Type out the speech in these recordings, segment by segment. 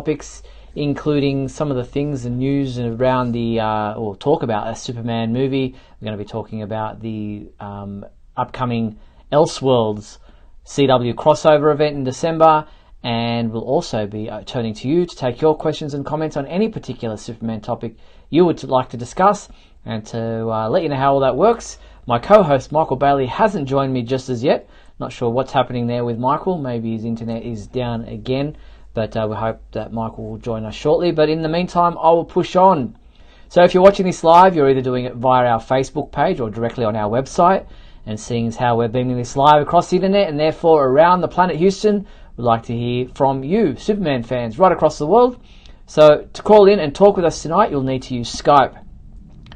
topics, including some of the things and news around or talk about a Superman movie. We're going to be talking about the upcoming Elseworlds CW crossover event in December, and we'll also be turning to you to take your questions and comments on any particular Superman topic you would like to discuss. And to let you know how all that works, my co-host Michael Bailey hasn't joined me just as yet. Not sure what's happening there with Michael. Maybe his internet is down again, but we hope that Michael will join us shortly. But in the meantime, I will push on. So if you're watching this live, you're either doing it via our Facebook page or directly on our website. And seeing as how we're beaming this live across the internet and therefore around the planet Houston, we'd like to hear from you, Superman fans, right across the world. So to call in and talk with us tonight, you'll need to use Skype.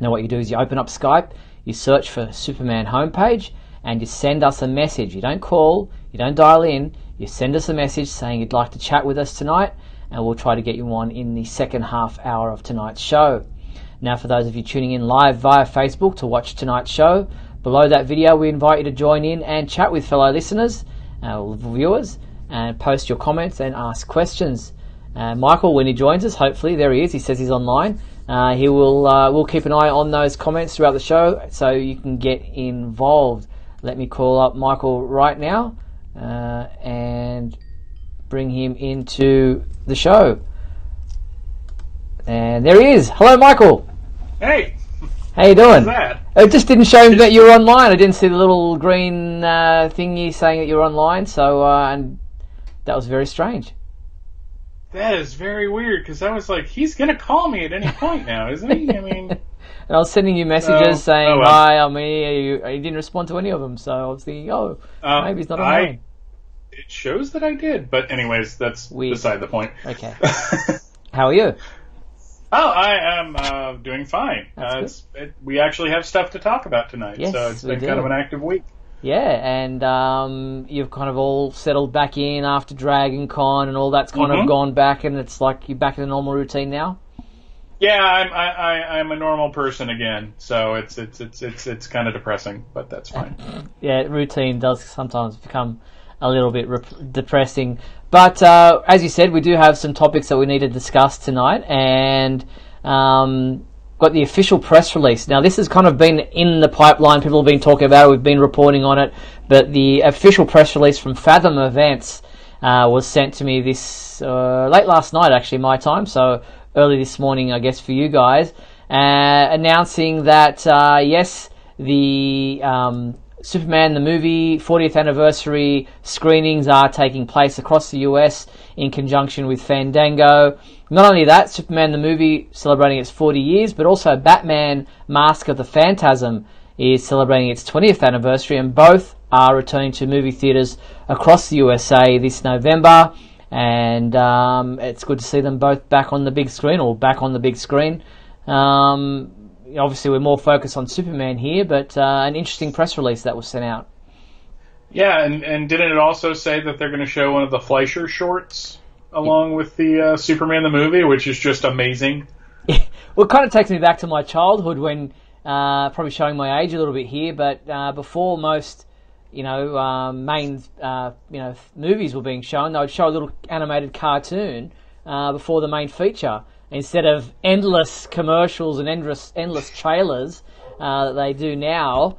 Now what you do is you open up Skype, you search for Superman homepage, and you send us a message. You don't call, you don't dial in, you send us a message saying you'd like to chat with us tonight, and we'll try to get you on in the second half hour of tonight's show. Now for those of you tuning in live via Facebook to watch tonight's show, below that video we invite you to join in and chat with fellow listeners, viewers, and post your comments and ask questions. Michael, when he joins us, hopefully, there he is, he says he's online. We'll keep an eye on those comments throughout the show so you can get involved. Let me call up Michael right now and bring him into the show. And there he is. Hello, Michael. Hey. How you doing? What's that? It just didn't show me that you were online. I didn't see the little green thingy saying that you were online, so and that was very strange. That is very weird, because I was like, he's going to call me at any point now, isn't he? I mean... And I was sending you messages saying, hi, I'm here. You didn't respond to any of them, so I was thinking, maybe he's not online. It shows that I did, but anyways, that's beside the point. Okay. How are you? Oh, I am doing fine. We actually have stuff to talk about tonight, yes, so it's been kind of an active week. Yeah, and you've kind of all settled back in after Dragon Con and all that's kind of gone back, and it's like you're back in a normal routine now? Yeah, I'm a normal person again, so it's kind of depressing, but that's fine. Yeah, routine does sometimes become a little bit depressing. But as you said, we do have some topics that we need to discuss tonight, and got the official press release. Now, this has kind of been in the pipeline. People have been talking about it. We've been reporting on it. But the official press release from Fathom Events was sent to me this late last night, actually, my time. So early this morning, I guess, for you guys. Announcing that, yes, the Superman the movie 40th anniversary screenings are taking place across the US in conjunction with Fandango. Not only that, Superman the movie celebrating its 40 years, but also Batman Mask of the Phantasm is celebrating its 20th anniversary, and both are returning to movie theatres across the USA this November, and it's good to see them both back on the big screen, or back on the big screen. Obviously, we're more focused on Superman here, but an interesting press release that was sent out. Yeah, and didn't it also say that they're going to show one of the Fleischer shorts along with the Superman the movie, which is just amazing? Well, it kind of takes me back to my childhood when, probably showing my age a little bit here, but before most, main, movies were being shown, they would show a little animated cartoon before the main feature. Instead of endless commercials and endless trailers that they do now,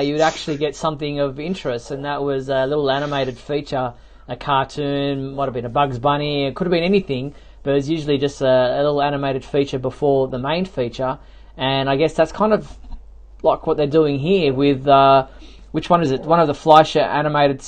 you would actually get something of interest, and that was a little animated feature, a cartoon, might have been a Bugs Bunny, it could have been anything, but it's usually just a little animated feature before the main feature. And I guess that's kind of like what they're doing here with, which one is it? One of the Fleischer animated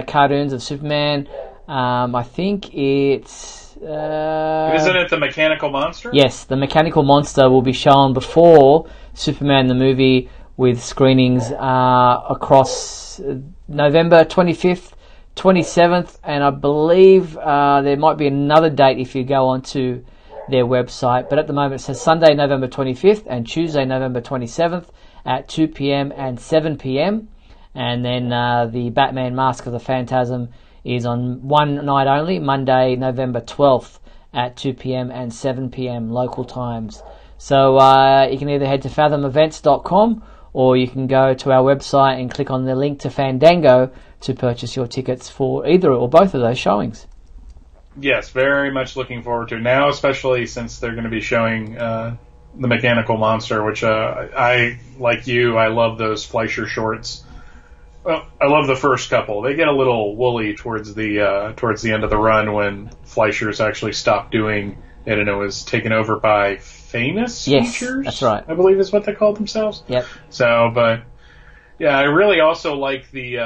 cartoons of Superman. I think it's... Isn't it the Mechanical Monster? Yes, the Mechanical Monster will be shown before Superman the movie, with screenings across November 25th, 27th, and I believe there might be another date if you go onto their website. But at the moment it says Sunday, November 25th and Tuesday, November 27th at 2 p.m. and 7 p.m. And then the Batman Mask of the Phantasm is on one night only, Monday, November 12th at 2 p.m. and 7 p.m. local times. So you can either head to fathomevents.com or you can go to our website and click on the link to Fandango to purchase your tickets for either or both of those showings. Yes, very much looking forward to it now, especially since they're going to be showing the Mechanical Monster, which I, like you, I love those Fleischer shorts. Well, I love the first couple. They get a little woolly towards the end of the run when Fleischer's actually stopped doing it and it was taken over by Famous Features. That's right. I believe is what they called themselves. Yep. So, but yeah, I really also like the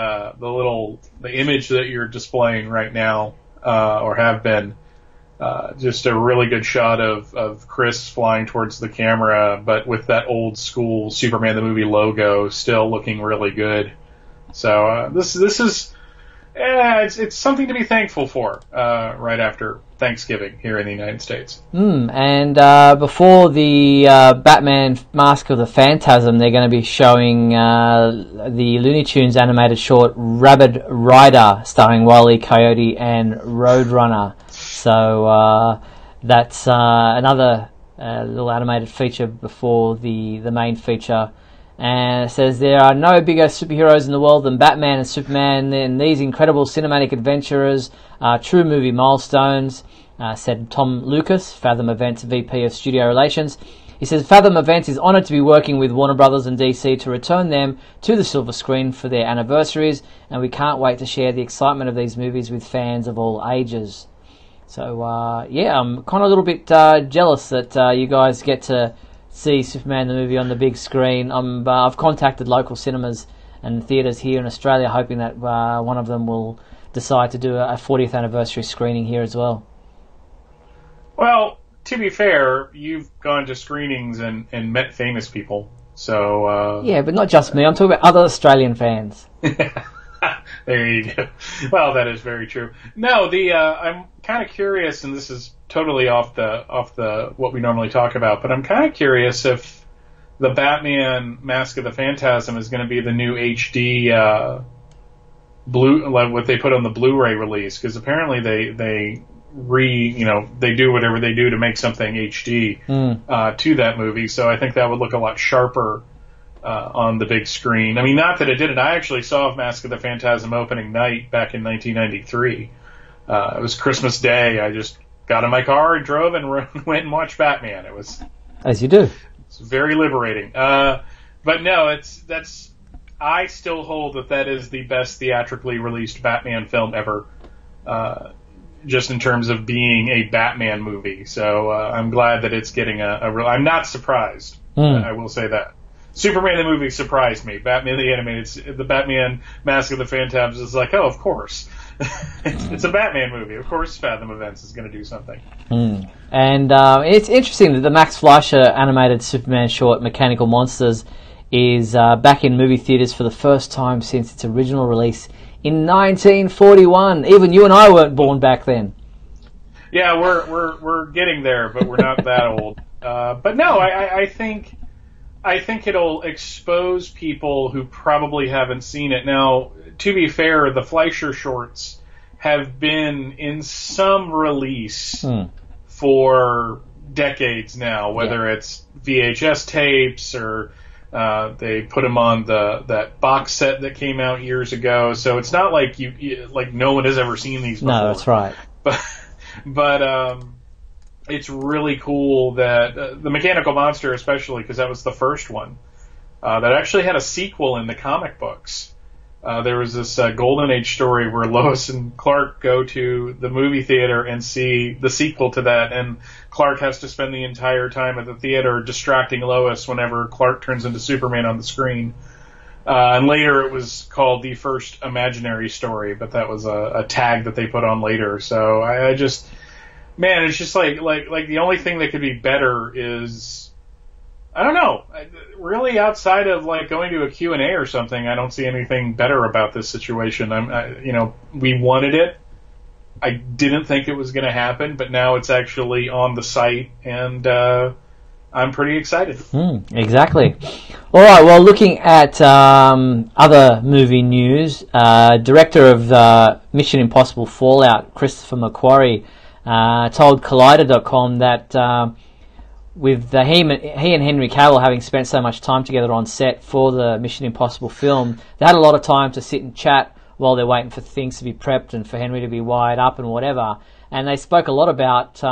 image that you're displaying right now, or have been. Just a really good shot of Chris flying towards the camera, but with that old school Superman the movie logo still looking really good. So this is it's something to be thankful for right after Thanksgiving here in the United States. And before the Batman Mask of the Phantasm, they're going to be showing the Looney Tunes animated short Rabid Rider, starring Wile E. Coyote and Roadrunner. So that's another little animated feature before the main feature. And it says, there are no bigger superheroes in the world than Batman and Superman, and these incredible cinematic adventurers are true movie milestones, said Tom Lucas, Fathom Events VP of Studio Relations. He says, Fathom Events is honoured to be working with Warner Brothers and DC to return them to the silver screen for their anniversaries, and we can't wait to share the excitement of these movies with fans of all ages. So, yeah, I'm kind of a little bit jealous that you guys get to see Superman the movie on the big screen. I've contacted local cinemas and theatres here in Australia, hoping that one of them will decide to do a 40th anniversary screening here as well. Well, to be fair, you've gone to screenings and met famous people, so... Yeah, but not just me. I'm talking about other Australian fans. There you go. Well, that is very true. No, I'm kind of curious, and this is totally off the what we normally talk about, but I'm kind of curious if the Batman Mask of the Phantasm is going to be the new HD like what they put on the Blu-ray release, because apparently they do whatever they do to make something HD to that movie. So I think that would look a lot sharper on the big screen. I mean, not that it didn't. I actually saw Mask of the Phantasm opening night back in 1993. It was Christmas Day. I just got in my car and drove and went and watched Batman. It was, as you do. It's very liberating. But no, I still hold that is the best theatrically released Batman film ever. Just in terms of being a Batman movie. So I'm glad that it's getting I'm not surprised. I will say that. Superman the movie surprised me. Batman the animated, the Batman Mask of the Phantasm is like, oh, of course. It's a Batman movie. Of course Fathom Events is going to do something. And it's interesting that the Max Fleischer animated Superman short Mechanical Monsters is back in movie theaters for the first time since its original release in 1941. Even you and I weren't born back then. Yeah, we're getting there, but we're not that old. But no, I think it'll expose people who probably haven't seen it. Now, to be fair, the Fleischer shorts have been in some release for decades now, whether it's VHS tapes or they put them on that box set that came out years ago. So it's not like like no one has ever seen these before. No, that's right. But it's really cool that the Mechanical Monster, especially because that was the first one that actually had a sequel in the comic books. There was this Golden Age story where Lois and Clark go to the movie theater and see the sequel to that, and Clark has to spend the entire time at the theater distracting Lois whenever Clark turns into Superman on the screen. And later it was called The First Imaginary Story, but that was a tag that they put on later. So I just... Man, it's just like the only thing that could be better is, I don't know, really outside of like going to a Q&A or something, I don't see anything better about this situation. We wanted it. I didn't think it was going to happen, but now it's actually on the site, and I'm pretty excited. Exactly. All right, well, looking at other movie news, director of Mission Impossible Fallout, Christopher McQuarrie, told Collider.com that with he and Henry Cavill having spent so much time together on set for the Mission Impossible film, they had a lot of time to sit and chat while they're waiting for things to be prepped and for Henry to be wired up and whatever. and they spoke a lot about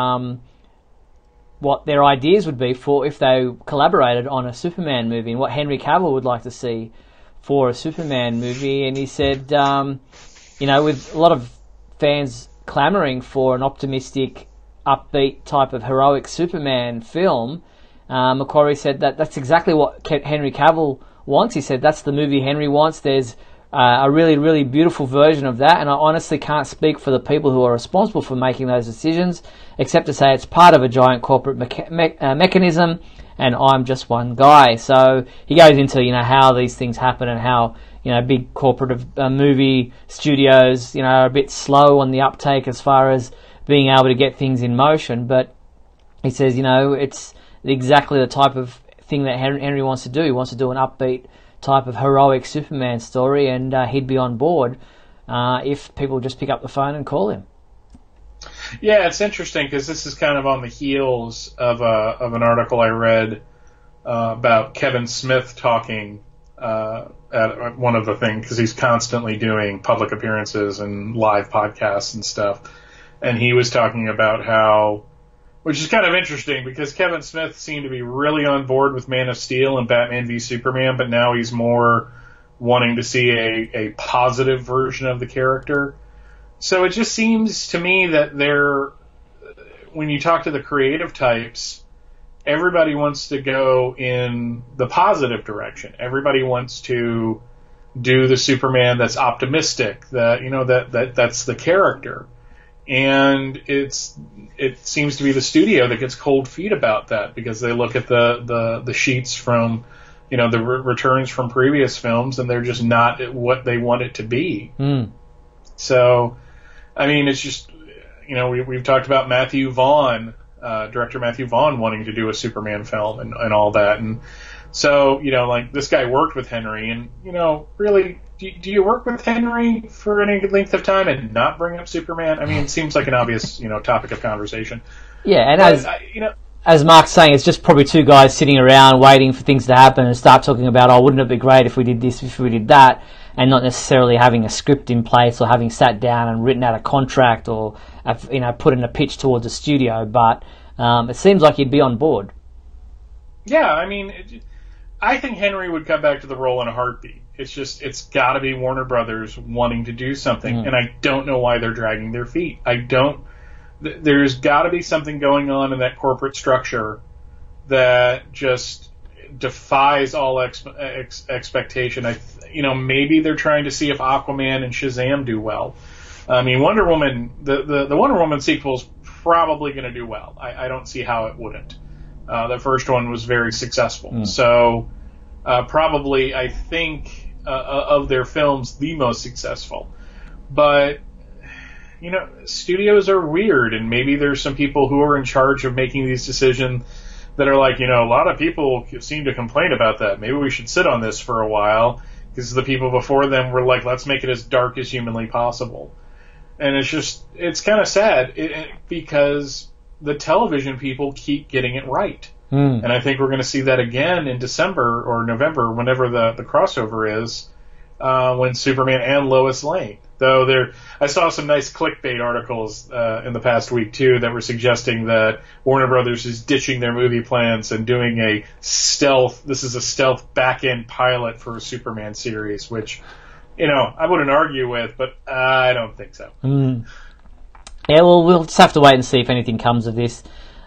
what their ideas would be for if they collaborated on a Superman movie and what Henry Cavill would like to see for a Superman movie. And he said, with a lot of fans clamouring for an optimistic, upbeat type of heroic Superman film, Macquarie said that's exactly what Henry Cavill wants. He said that's the movie Henry wants. There's a really, really beautiful version of that, and I honestly can't speak for the people who are responsible for making those decisions, except to say it's part of a giant corporate mechanism, and I'm just one guy. So he goes into how these things happen and how big corporate movie studios are a bit slow on the uptake as far as being able to get things in motion. But he says it's exactly the type of thing that Henry wants to do. He wants to do an upbeat type of heroic Superman story, and he'd be on board if people just pick up the phone and call him. Yeah, it's interesting because this is kind of on the heels of an article I read about Kevin Smith talking at one of the things, because he's constantly doing public appearances and live podcasts and stuff, and he was talking about how, which is kind of interesting because Kevin Smith seemed to be really on board with Man of Steel and Batman v Superman, but now he's more wanting to see a positive version of the character. So it just seems to me that when you talk to the creative types, everybody wants to go in the positive direction. Everybody wants to do the Superman that's optimistic, that's the character. And it seems to be the studio that gets cold feet about that, because they look at the sheets from, the returns from previous films, and they're just not what they want it to be. So, I mean, it's just, we've talked about Matthew Vaughn, director Matthew Vaughn, wanting to do a Superman film and all that. And so, this guy worked with Henry, and, really, do you work with Henry for any length of time and not bring up Superman? I mean, it seems like an obvious, topic of conversation. Yeah, and as Mark's saying, it's just probably two guys sitting around waiting for things to happen and start talking about, wouldn't it be great if we did this, if we did that, and not necessarily having a script in place or having sat down and written out a contract or, put in a pitch towards a studio. But it seems like you'd be on board. Yeah, I mean, I think Henry would come back to the role in a heartbeat. It's got to be Warner Brothers wanting to do something, and I don't know why they're dragging their feet. There's got to be something going on in that corporate structure that just defies all expectation. Maybe they're trying to see if Aquaman and Shazam do well. I mean, Wonder Woman, the Wonder Woman sequel is probably going to do well. I don't see how it wouldn't. The first one was very successful. So probably, I think, of their films, the most successful. But, studios are weird, and maybe there's some people who are in charge of making these decisions that are like, a lot of people seem to complain about that. Maybe we should sit on this for a while, because the people before them were like, let's make it as dark as humanly possible. And it's kind of sad because the television people keep getting it right. And I think we're going to see that again in December or November, whenever the crossover is, when Superman and Lois Lane. Though I saw some nice clickbait articles in the past week, too, that were suggesting that Warner Brothers is ditching their movie plans and doing a stealth back-end pilot for a Superman series, which, I wouldn't argue with, but I don't think so. Yeah, well, we'll just have to wait and see if anything comes of this.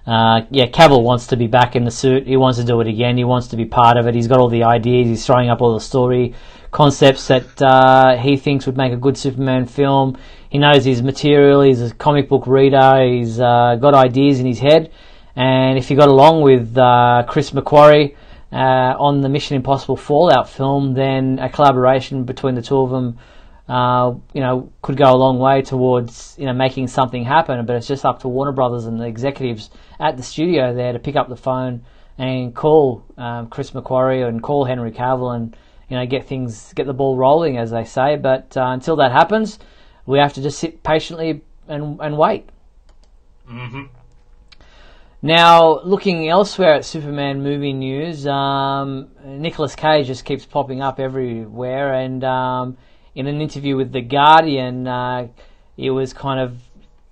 Cavill wants to be back in the suit. He wants to do it again. He wants to be part of it. He's got all the ideas. He's throwing up all the story concepts that he thinks would make a good Superman film. He knows his material. He's a comic book reader. He's got ideas in his head. And if he got along with Chris Macquarie on the Mission Impossible Fallout film, then a collaboration between the two of them could go a long way towards, making something happen. But it's just up to Warner Brothers and the executives at the studio there to pick up the phone and call Chris Macquarie and call Henry Cavill and, get the ball rolling, as they say. But until that happens, we have to just sit patiently and wait. Mm-hmm. Now, looking elsewhere at Superman movie news, Nicolas Cage just keeps popping up everywhere, and in an interview with The Guardian, it was kind of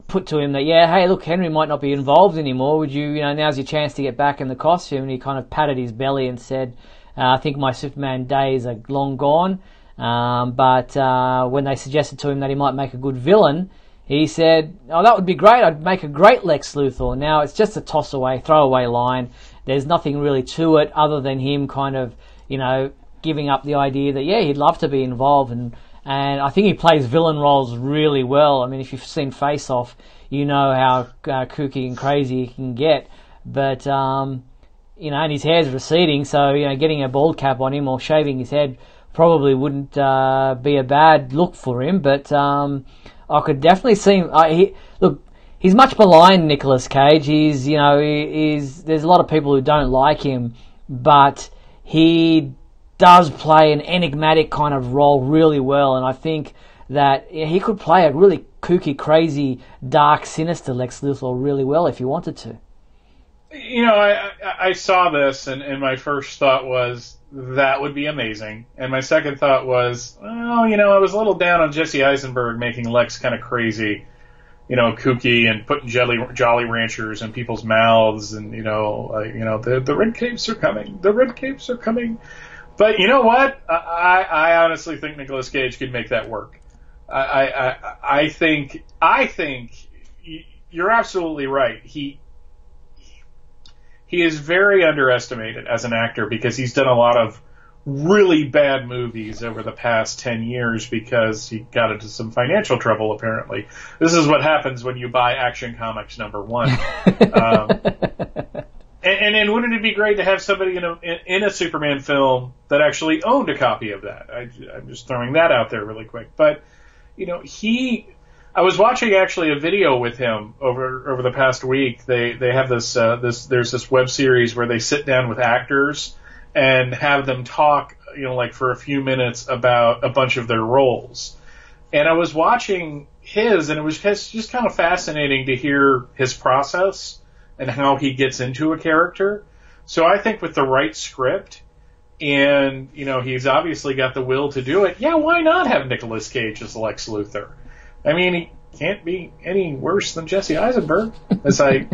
put to him that, yeah, hey, look, Henry might not be involved anymore. Would you, now's your chance to get back in the costume. And he kind of patted his belly and said, I think my Superman days are long gone. But when they suggested to him that he might make a good villain, he said, oh, that would be great. I'd make a great Lex Luthor. Now, it's just a throwaway line. There's nothing really to it other than him kind of, giving up the idea that, yeah, he'd love to be involved. And I think he plays villain roles really well. I mean, if you've seen Face Off, you know how kooky and crazy he can get. But, and his hair's receding, so, getting a bald cap on him or shaving his head probably wouldn't be a bad look for him. But I could definitely see him. He's much maligned, Nicolas Cage. There's a lot of people who don't like him, but he does play an enigmatic kind of role really well, and I think that he could play a really kooky, crazy, dark, sinister Lex Luthor really well if he wanted to. I saw this, and my first thought was, that would be amazing. And my second thought was, I was a little down on Jesse Eisenberg making Lex kind of crazy, kooky and putting Jolly Ranchers in people's mouths, and, the red capes are coming. The red capes are coming. But you know what? I honestly think Nicolas Cage could make that work. I think you're absolutely right. He is very underestimated as an actor because he's done a lot of really bad movies over the past 10 years because he got into some financial trouble, apparently. This is what happens when you buy Action Comics #1. And wouldn't it be great to have somebody in a Superman film that actually owned a copy of that? I'm just throwing that out there really quick. But, I was watching actually a video with him over the past week. They have there's this web series where they sit down with actors and have them talk, for a few minutes about a bunch of their roles. And I was watching his, and it was just kind of fascinating to hear his process and how he gets into a character. So I think with the right script, and, he's obviously got the will to do it, yeah, why not have Nicolas Cage as Lex Luthor? I mean, he can't be any worse than Jesse Eisenberg, as I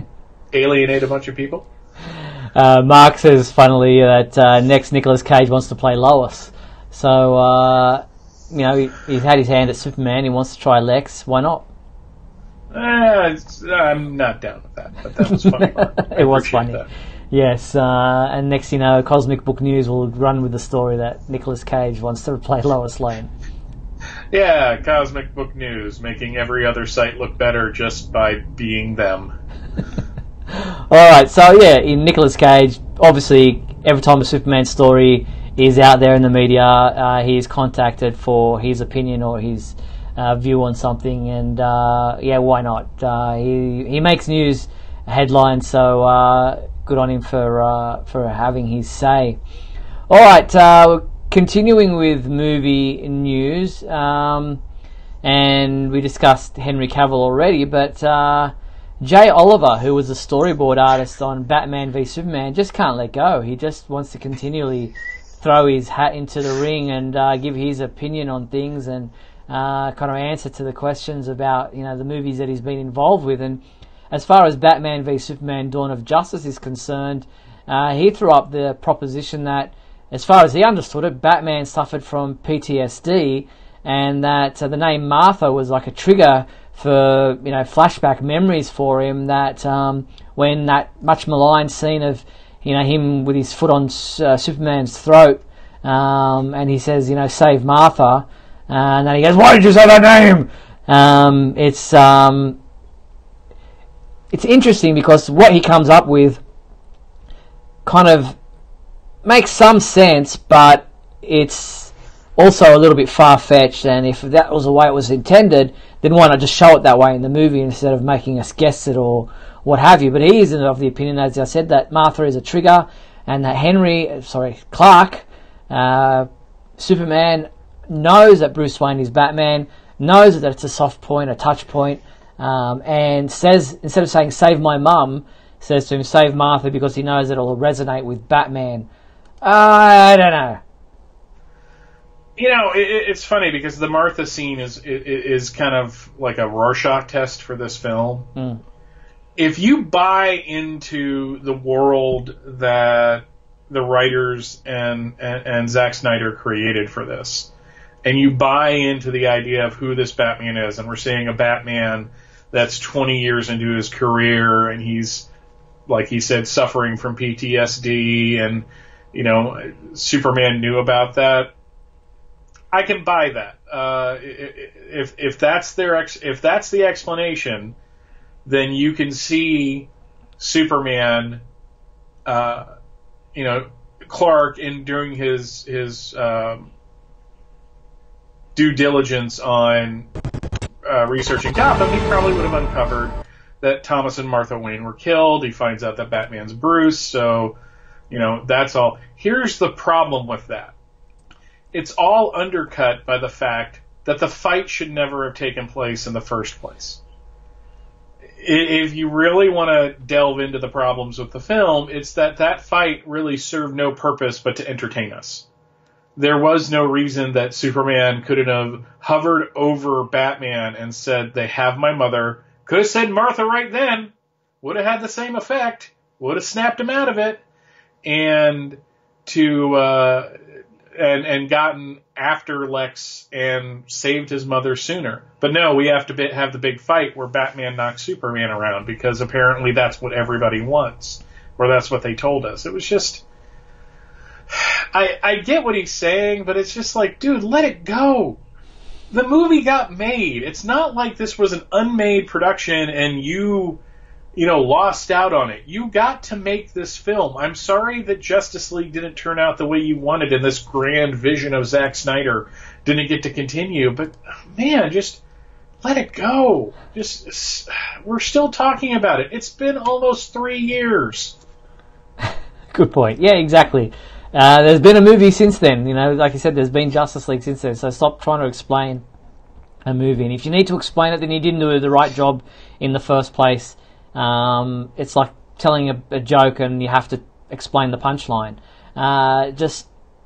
alienate a bunch of people. Mark says, funnily, that next Nicolas Cage wants to play Lois. So, he's had his hand at Superman, he wants to try Lex, why not? I'm not down with that, but that was funny. It was funny. That. Yes, and next Cosmic Book News will run with the story that Nicolas Cage wants to play Lois Lane. Yeah, Cosmic Book News, making every other site look better just by being them. Alright, so in Nicolas Cage, obviously, every time a Superman story is out there in the media, he is contacted for his opinion or his view on something, and why not? He makes news headlines, so good on him for having his say. All right, continuing with movie news, and we discussed Henry Cavill already, but Jay Oliver, who was a storyboard artist on Batman v Superman, just can't let go. He just wants to continually throw his hat into the ring and give his opinion on things and kind of answer to the questions about the movies that he's been involved with. And as far as Batman v Superman: Dawn of Justice is concerned, he threw up the proposition that, as far as he understood it, Batman suffered from PTSD, and that the name Martha was like a trigger for flashback memories for him. That when that much maligned scene of him with his foot on Superman's throat, and he says save Martha. And then he goes, why did you say that name? It's interesting because what he comes up with kind of makes some sense, but it's also a little bit far-fetched, and if that was the way it was intended, then why not just show it that way in the movie instead of making us guess it or what have you. But he is of the opinion, as I said, that Martha is a trigger, and that Clark, Superman, knows that Bruce Wayne is Batman, knows that it's a soft point, a touch point, and says, instead of saying save my mum, says to him save Martha because he knows that it'll resonate with Batman. I don't know. it's funny because the Martha scene is kind of like a Rorschach test for this film. Mm. If you buy into the world that the writers and Zack Snyder created for this, and you buy into the idea of who this Batman is, and we're seeing a Batman that's 20 years into his career, and he's, like he said, suffering from PTSD, and, Superman knew about that, I can buy that. If that's the explanation, then you can see Superman, Clark, in doing his due diligence on researching Gotham, he probably would have uncovered that Thomas and Martha Wayne were killed. He finds out that Batman's Bruce, so, that's all. Here's the problem with that. It's all undercut by the fact that the fight should never have taken place in the first place. If you really want to delve into the problems with the film, it's that fight really served no purpose but to entertain us. There was no reason that Superman couldn't have hovered over Batman and said, "They have my mother." Could have said Martha right then. Would have had the same effect. Would have snapped him out of it. And and gotten after Lex and saved his mother sooner. But no, we have to have the big fight where Batman knocks Superman around because apparently that's what everybody wants. Or that's what they told us. It was just... I get what he's saying, but it's just like, dude, let it go. The movie got made. It's not like this was an unmade production and you lost out on it. You got to make this film. I'm sorry that Justice League didn't turn out the way you wanted and this grand vision of Zack Snyder didn't get to continue, but man, just let it go. We're still talking about it. It's been almost 3 years. Good point. Yeah, exactly. There's been a movie since then. Like you said, there's been Justice League since then, so stop trying to explain a movie. And if you need to explain it, then you didn't do the right job in the first place. It's like telling a joke and you have to explain the punchline.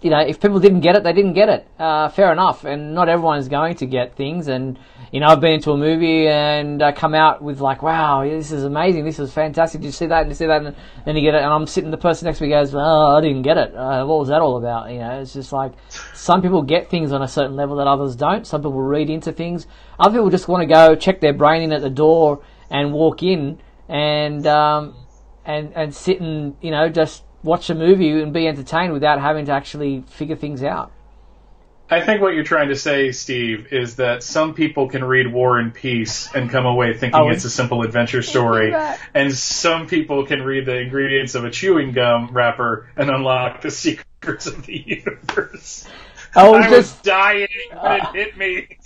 If people didn't get it, they didn't get it. Fair enough. And not everyone is going to get things. And, I've been into a movie and come out with like, wow, this is amazing. This is fantastic. Did you see that? Did you see that? And then you get it. And I'm sitting, the person next to me goes, oh, I didn't get it. What was that all about? It's just like some people get things on a certain level that others don't. Some people read into things. Other people just want to go check their brain in at the door and walk in and sit and just watch a movie and be entertained without having to actually figure things out. I think what you're trying to say, Steve, is that some people can read War and Peace and come away thinking it's a simple adventure story, and some people can read the ingredients of a chewing gum wrapper and unlock the secrets of the universe. I was dying when it hit me.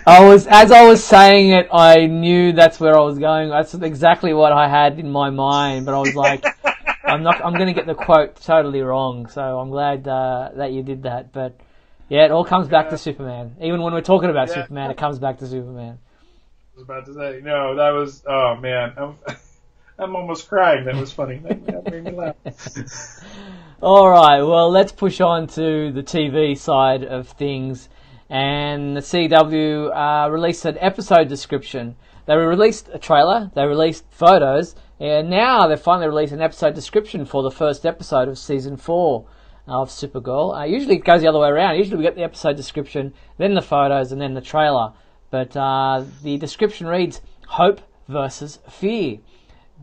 As I was saying it, I knew that's where I was going. That's exactly what I had in my mind, but I was like, I'm going to get the quote totally wrong. So I'm glad that you did that. But yeah, it all comes back to Superman. Even when we're talking about Superman, it comes back to Superman. I was about to say, no, that was, oh man, I'm almost crying. That was funny. That made me laugh. All right, well, let's push on to the TV side of things. And the CW released an episode description. They released a trailer, they released photos, and now they've finally released an episode description for the first episode of Season 4 of Supergirl. Usually it goes the other way around. Usually we get the episode description, then the photos, and then the trailer. But the description reads, Hope versus Fear.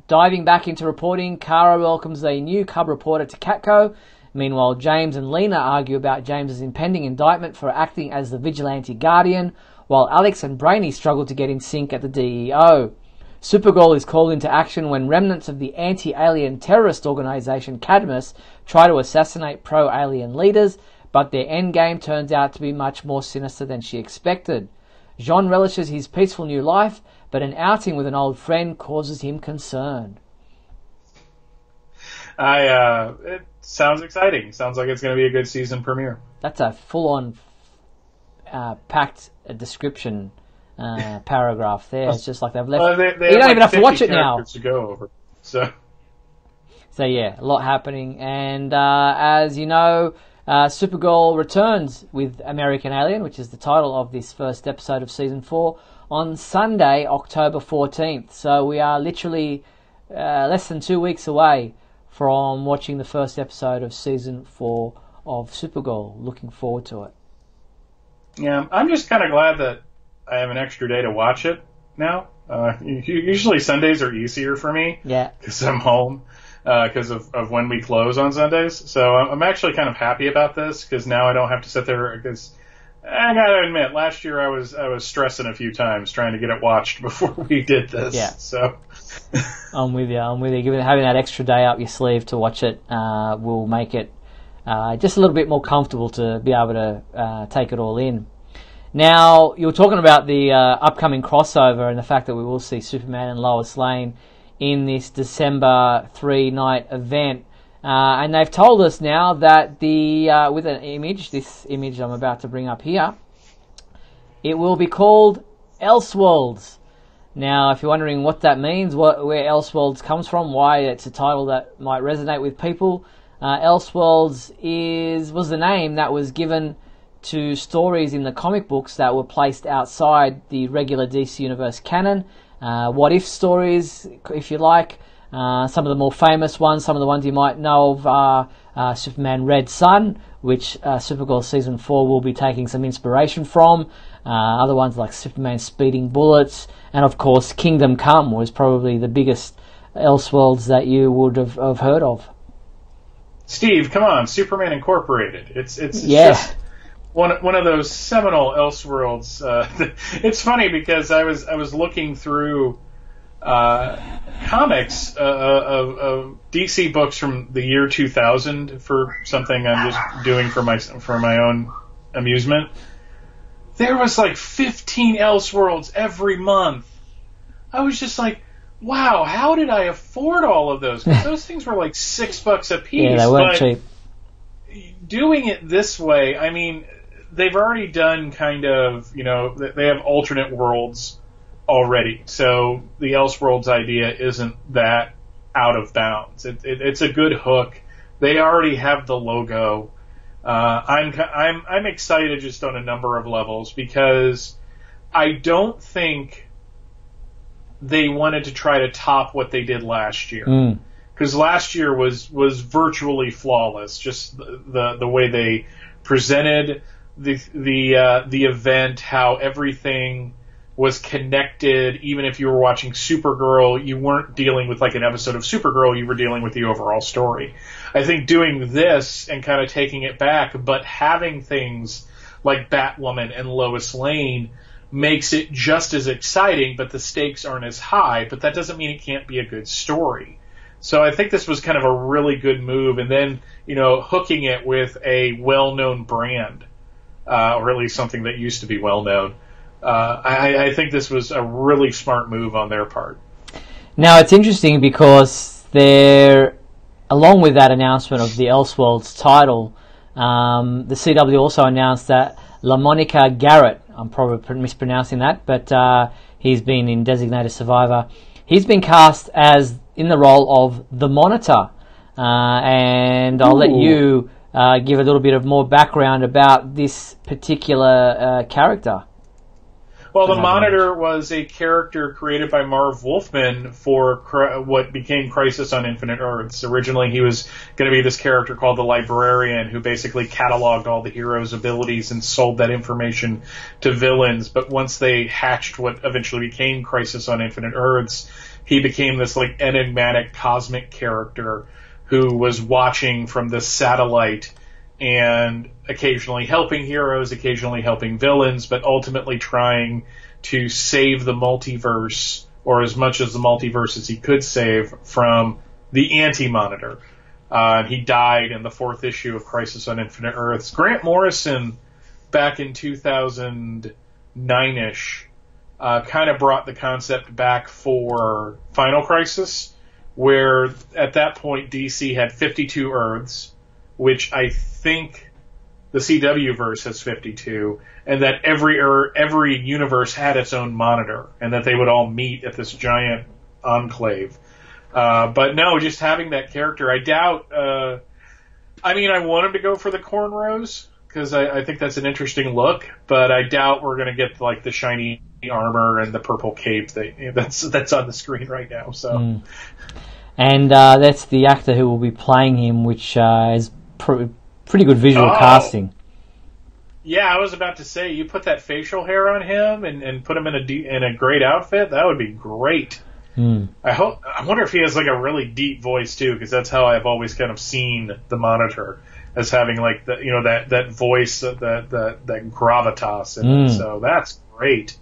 Diving back into reporting, Kara welcomes a new cub reporter to Catco. Meanwhile, James and Lena argue about James's impending indictment for acting as the vigilante guardian, while Alex and Brainy struggle to get in sync at the DEO. Supergirl is called into action when remnants of the anti-alien terrorist organisation Cadmus try to assassinate pro-alien leaders, but their endgame turns out to be much more sinister than she expected. Jean relishes his peaceful new life, but an outing with an old friend causes him concern. It sounds exciting. Sounds like it's going to be a good season premiere. That's a full-on packed description paragraph there. It's just like they've left. They you don't even have to watch it now. To go over. So yeah, a lot happening. And as you know, Supergirl returns with American Alien, which is the title of this first episode of Season 4, on Sunday, October 14th. So we are literally less than 2 weeks away from watching the first episode of Season 4 of Supergirl. Looking forward to it. Yeah, I'm just kind of glad that I have an extra day to watch it now. Usually Sundays are easier for me. Yeah. Because I'm home. Because of when we close on Sundays. So I'm actually kind of happy about this because now I don't have to sit there. Because I gotta admit, last year I was stressing a few times trying to get it watched before we did this. Yeah. So I'm with you. Having that extra day up your sleeve to watch it will make it just a little bit more comfortable to be able to take it all in. Now, you were talking about the upcoming crossover and the fact that we will see Superman and Lois Lane in this December 3-night event. And they've told us now that with an image, this image I'm about to bring up here, it will be called Elseworlds. Now, if you're wondering what that means, where Elseworlds comes from, why it's a title that might resonate with people, Elseworlds was the name that was given to stories in the comic books that were placed outside the regular DC Universe canon. What if stories, if you like. Some of the more famous ones, some of the ones you might know of are Superman Red Sun, which Supergirl Season 4 will be taking some inspiration from. Other ones like Superman Speeding Bullets, and of course Kingdom Come was probably the biggest Elseworlds that you would have heard of. Steve, come on, Superman Incorporated. It's yeah. Just one of those seminal Elseworlds. It's funny because I was looking through comics of DC books from the year 2000 for something I'm just doing for my own amusement. There was like 15 Elseworlds every month. I was just like, wow, how did I afford all of those? Because those things were like $6 a piece. Yeah, they weren't cheap. Doing it this way, I mean, they've already done kind of, they have alternate worlds already. So the Elseworlds idea isn't that out of bounds. It's a good hook. They already have the logo. I'm excited just on a number of levels because I don't think they wanted to try to top what they did last year. Because last year was virtually flawless. Just the way they presented the event, how everything was connected. Even if you were watching Supergirl, you weren't dealing with like an episode of Supergirl, you were dealing with the overall story. I think doing this and kind of taking it back, but having things like Batwoman and Lois Lane makes it just as exciting, but the stakes aren't as high, but that doesn't mean it can't be a good story. So I think this was kind of a really good move, and then, hooking it with a well-known brand, or at least something that used to be well-known. I think this was a really smart move on their part. Now, it's interesting because along with that announcement of the Elseworlds title, the CW also announced that LaMonica Garrett, I'm probably mispronouncing that, but he's been in Designated Survivor. He's been cast in the role of the Monitor, and I'll let you give a little bit of more background about this particular character. Well, the Monitor was a character created by Marv Wolfman for what became Crisis on Infinite Earths. Originally, he was going to be this character called the Librarian, who basically cataloged all the heroes' abilities and sold that information to villains. But once they hatched what eventually became Crisis on Infinite Earths, he became this like enigmatic cosmic character who was watching from the satellite and occasionally helping heroes, occasionally helping villains, but ultimately trying to save the multiverse, or as much as the multiverse as he could save, from the Anti-Monitor. He died in the 4th issue of Crisis on Infinite Earths. Grant Morrison, back in 2009-ish, kind of brought the concept back for Final Crisis, where at that point DC had 52 Earths, which I think the CW verse has 52, and that every universe had its own Monitor, and that they would all meet at this giant enclave. But no, just having that character, I doubt I mean, I want him to go for the cornrows because I think that's an interesting look, but I doubt we're going to get like the shiny armor and the purple cape that's on the screen right now. So, and that's the actor who will be playing him, which is pretty good visual casting. Yeah, I was about to say, you put that facial hair on him and put him in a great outfit. That would be great. I wonder if he has like a really deep voice too, because that's how I've always kind of seen the Monitor, as having like that voice, that gravitas in it. So that's great.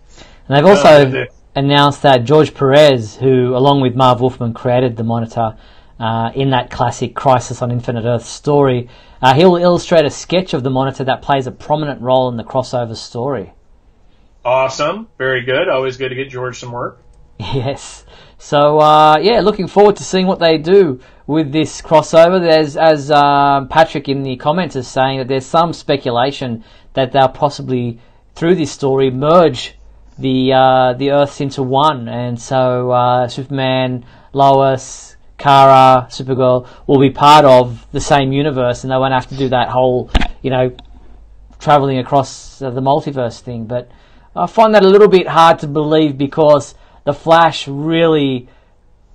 And they've also announced that George Perez, who along with Marv Wolfman created the Monitor in that classic Crisis on Infinite Earth story, he'll illustrate a sketch of the Monitor that plays a prominent role in the crossover story. Awesome, very good. Always good to get George some work. Yes. So, looking forward to seeing what they do with this crossover. There's, as Patrick in the comments is saying, that there's some speculation that they'll possibly, through this story, merge the Earths into one. And so Superman, Lois, Kara, Supergirl will be part of the same universe, and they won't have to do that whole, traveling across the multiverse thing. But I find that a little bit hard to believe, because the Flash really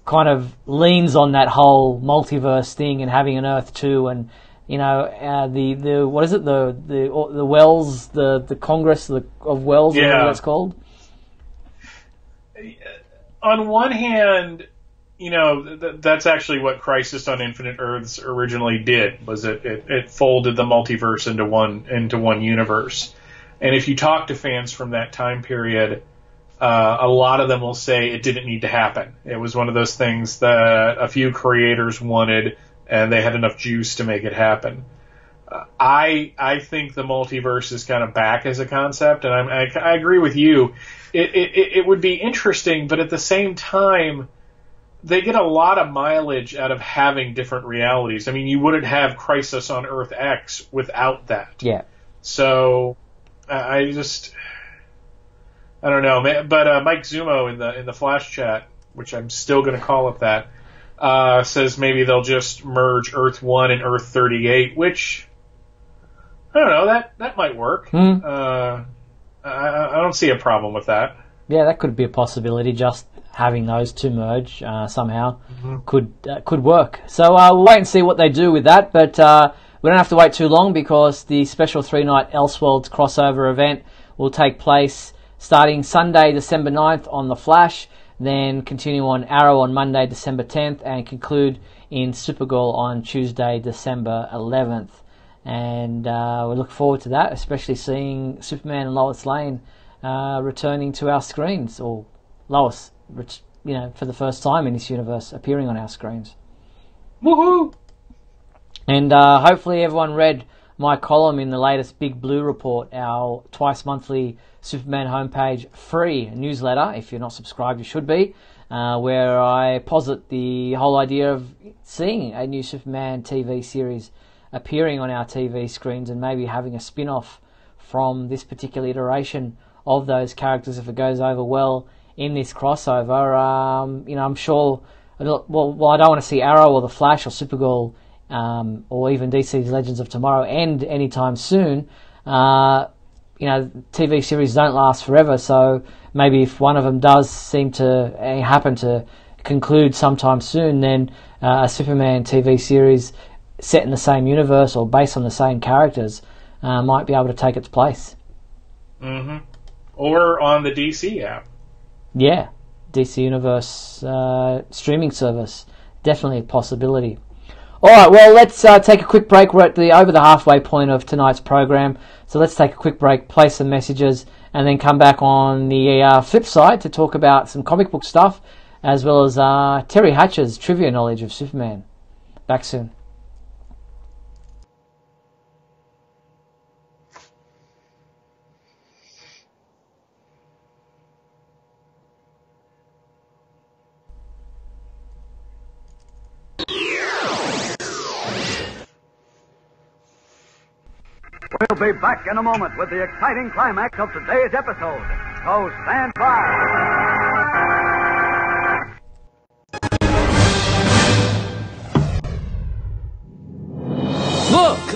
kind of leans on that whole multiverse thing and having an Earth 2, and the what is it, the Wells, the Congress of Wells, or whatever it's called. On one hand, that's actually what Crisis on Infinite Earths originally did. Was it folded the multiverse into one universe. And if you talk to fans from that time period, a lot of them will say it didn't need to happen. It was one of those things that a few creators wanted, and they had enough juice to make it happen. I think the multiverse is kind of back as a concept, and I agree with you. It would be interesting, but at the same time, they get a lot of mileage out of having different realities. I mean, you wouldn't have Crisis on Earth X without that. Yeah. So I don't know, but Mike Zumo in the Flash chat, which I'm still going to call it that, says maybe they'll just merge Earth 1 and Earth 38, which I don't know, that might work. I don't see a problem with that. Yeah, that could be a possibility. Just having those two merge somehow could work. So we'll wait and see what they do with that. But we don't have to wait too long, because the special 3-night Elseworlds crossover event will take place starting Sunday, December 9th on The Flash, then continue on Arrow on Monday, December 10th, and conclude in Supergirl on Tuesday, December 11th. And we look forward to that, especially seeing Superman and Lois Lane returning to our screens, or Lois, for the first time in this universe, appearing on our screens. Woohoo! And hopefully everyone read my column in the latest Big Blue Report, our twice monthly Superman homepage free newsletter. If you're not subscribed, you should be, where I posit the whole idea of seeing a new Superman TV series appearing on our TV screens, and maybe having a spin-off from this particular iteration of those characters if it goes over well in this crossover. I'm sure, I don't want to see Arrow or The Flash or Supergirl or even DC's Legends of Tomorrow end anytime soon. TV series don't last forever, so maybe if one of them does seem to happen to conclude sometime soon, then a Superman TV series set in the same universe or based on the same characters might be able to take its place. Or on the DC app. Yeah, DC Universe streaming service. Definitely a possibility. Alright, well, let's take a quick break. We're at over the halfway point of tonight's program, so let's take a quick break, play some messages, and then come back on the flip side to talk about some comic book stuff, as well as Terry Hatcher's trivia knowledge of Superman. Back soon. We'll be back in a moment with the exciting climax of today's episode. So stand by.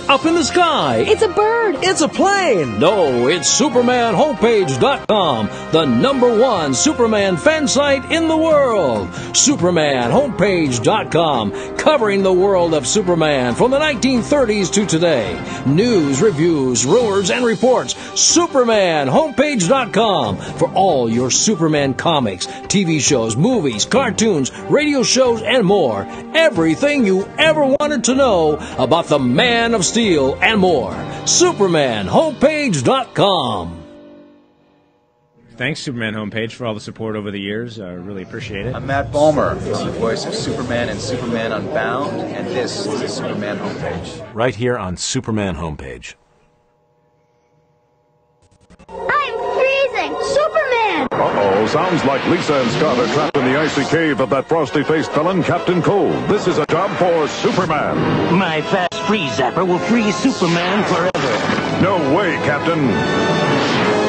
up in the sky. It's a bird. It's a plane. No, it's SupermanHomepage.com, the #1 Superman fan site in the world. SupermanHomepage.com, covering the world of Superman from the 1930s to today. News, reviews, rumors, and reports. SupermanHomepage.com for all your Superman comics, TV shows, movies, cartoons, radio shows, and more. Everything you ever wanted to know about the Man of Steel and more. SupermanHomepage.com. Thanks, Superman Homepage, for all the support over the years. I really appreciate it. I'm Matt Balmer, the voice of Superman and Superman Unbound, and this is the Superman Homepage. Right here on Superman Homepage. I'm freezing! Superman! Uh-oh, sounds like Lisa and Scott are trapped in the icy cave of that frosty-faced villain, Captain Cold. This is a job for Superman. My fast freeze zapper will freeze Superman forever. No way, Captain.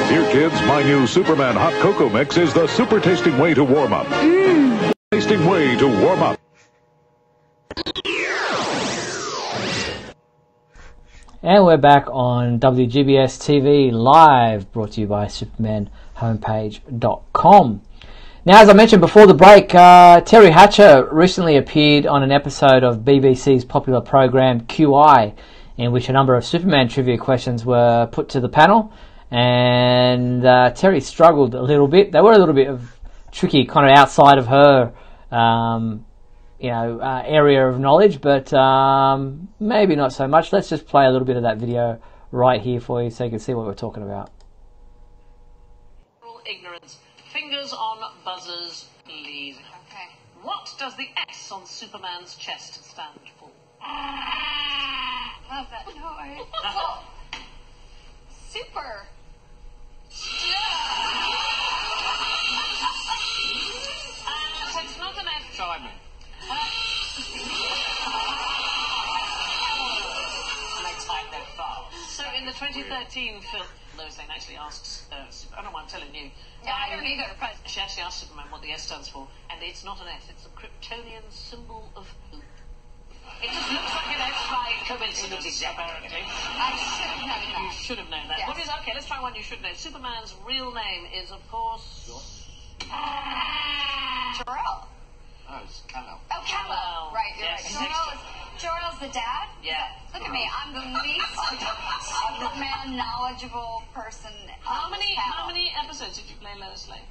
Here, kids, my new Superman Hot Cocoa Mix is the super tasting way to warm up. Tasting way to warm up. And we're back on WGBS TV Live, brought to you by SupermanHomepage.com. Now, as I mentioned before the break, Terry Hatcher recently appeared on an episode of BBC's popular program QI, in which a number of Superman trivia questions were put to the panel, and Terry struggled a little bit. They were a little bit tricky, kind of outside of her area of knowledge, but maybe not so much. Let's just play a little bit of that video right here for you so you can see what we're talking about. Ignorance. Fingers on buzzers, please. Okay. What does the S on Superman's chest stand for? Love that noise. Super. It's not an F, Simon. So in the 2013 film, Lois Lane actually asks, I don't know why I'm telling you. Yeah, I don't either. But she actually asks Superman what the S stands for, and it's not an S, it's a Kryptonian symbol of hope. It just looks like an S by coincidence, apparently. I should have known that. You should have known that. Yes. What is, okay, let's try one you should know. Superman's real name is, of course... Jor-El. Oh, it's Kal-El. Oh, Kal-El. Right, you're Yes. right. Jor-El's the dad? Yeah. Look at me. I'm the least Superman knowledgeable person. How many episodes did you play Lois Lane?